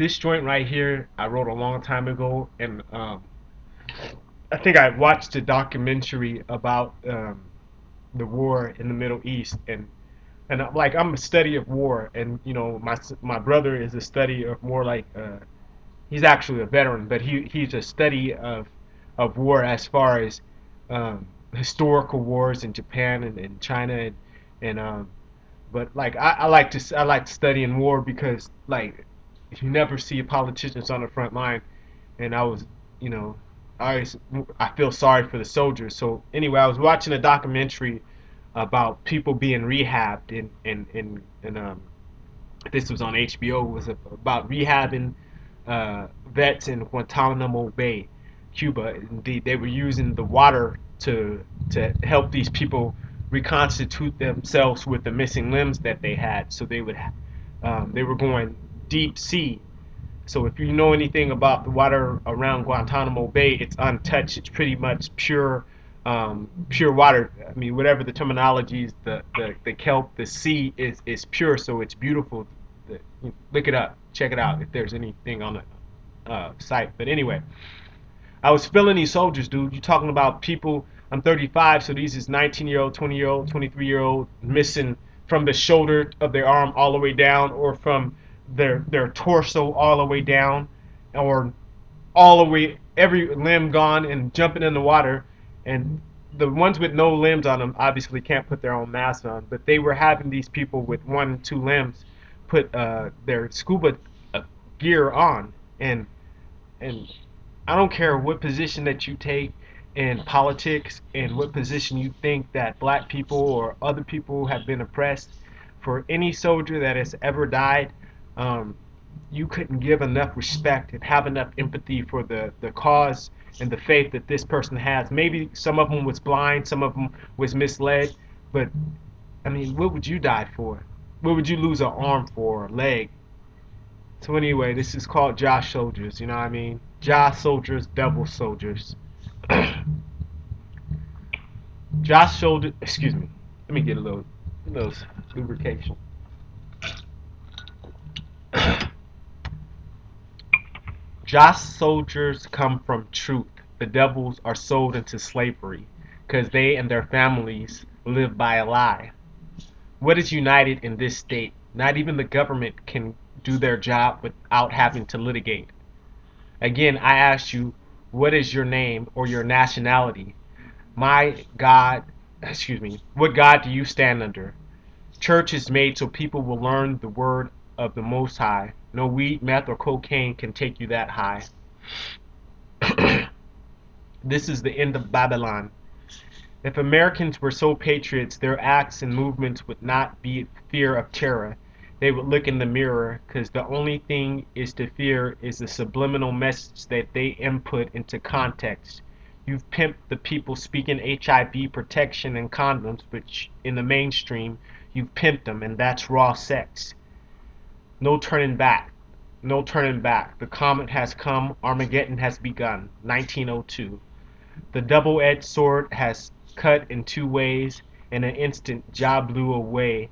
This joint right here, I wrote a long time ago, and I think I watched a documentary about the war in the Middle East, and like I'm a study of war, and my brother is a study of more like he's actually a veteran, but he's a study of war as far as historical wars in Japan and China and but like I like studying war because like you never see politicians on the front line, and I was you know I feel sorry for the soldiers. So anyway, I was watching a documentary about people being rehabbed in this was on HBO. It was about rehabbing vets in Guantanamo Bay, Cuba. They were using the water to help these people reconstitute themselves with the missing limbs that they had. So they were going deep sea. So if you know anything about the water around Guantanamo Bay, it's untouched. It's pretty much pure water. I mean, whatever the terminology is, the kelp, the sea is pure, so it's beautiful. Look it up, check it out if there's anything on the site. But anyway, I was feeling these soldiers, dude. You're talking about people. I'm 35, so these is 19-year-old, 20-year-old, 23-year-old missing from the shoulder of their arm all the way down, or from their torso all the way down, or all the way every limb gone and jumping in the water. And the ones with no limbs on them obviously can't put their own mask on, but they were having these people with 1, 2 limbs put their scuba gear on, and I don't care what position that you take in politics and what position you think that black people or other people have been oppressed. For any soldier that has ever died, um, you couldn't give enough respect and have enough empathy for the cause and the faith that this person has. Maybe some of them was blind, some of them was misled, but I mean, what would you die for? What would you lose an arm for, a leg? So anyway, this is called jah-soldiers. You know what I mean? Jah-soldiers, devil soldiers. Jah-soldiers. Excuse me. Let me get a little lubrication. Jah-soldiers come from truth. The devils are sold into slavery because they and their families live by a lie. What is united in this state? Not even the government can do their job without having to litigate. Again, I ask you, what is your name or your nationality? My God, excuse me, what God do you stand under? Church is made so people will learn the word of the Most High. No weed, meth, or cocaine can take you that high. This is the end of Babylon. If Americans were so patriots, their acts and movements would not be fear of terror. They would look in the mirror, because the only thing is to fear is the subliminal message that they input into context. You've pimped the people speaking HIV protection and condoms, which in the mainstream, you've pimped them, and that's raw sex. No turning back. No turning back. The comet has come. Armageddon has begun. 1902. The double-edged sword has cut in 2 ways. In an instant, Jah blew away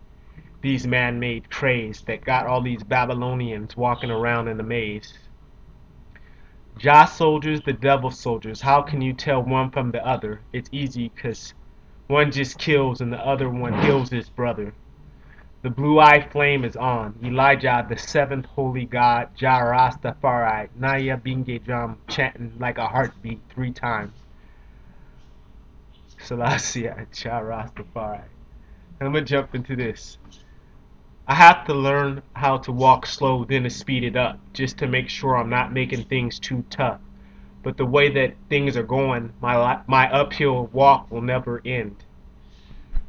these man-made craze that got all these Babylonians walking around in a maze. Jah soldiers, the devil soldiers. How can you tell one from the other? It's easy, 'cause one just kills and the other one heals his brother. The blue-eye flame is on. Elijah, the seventh holy god, jah-ras Naya Binge drum, chanting like a heartbeat 3 times. Selassie, jah-ras I'm gonna jump into this. I have to learn how to walk slow, then to speed it up, just to make sure I'm not making things too tough. But the way that things are going, my uphill walk will never end.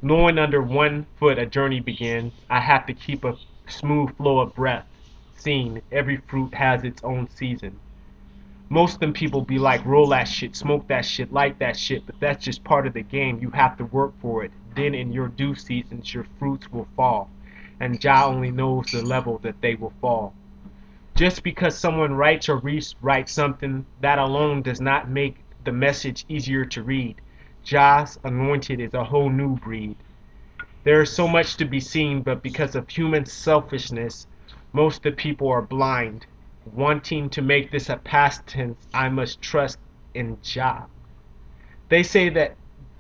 Knowing under 1 foot a journey begins, I have to keep a smooth flow of breath. Seeing every fruit has its own season. Most of them people be like, roll that shit, smoke that shit, light that shit, but that's just part of the game. You have to work for it. Then in your due seasons, your fruits will fall. And Jah only knows the level that they will fall. Just because someone writes or rewrites something, that alone does not make the message easier to read. Jah's anointed is a whole new breed. There is so much to be seen, but because of human selfishness, most of the people are blind. Wanting to make this a past tense, I must trust in Jah. They say that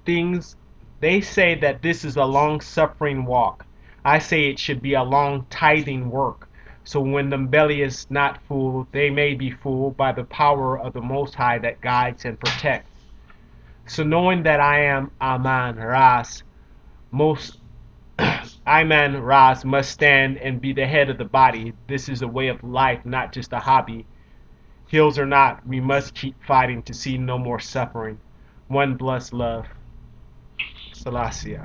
things they say that this is a long suffering walk. I say it should be a long tithing work. So when the belly is not full, they may be full by the power of the Most High that guides and protects. So knowing that I am Aman Ras, most Iman Ras must stand and be the head of the body. This is a way of life, not just a hobby. Heals or not, we must keep fighting to see no more suffering. One blessed love. Selassie.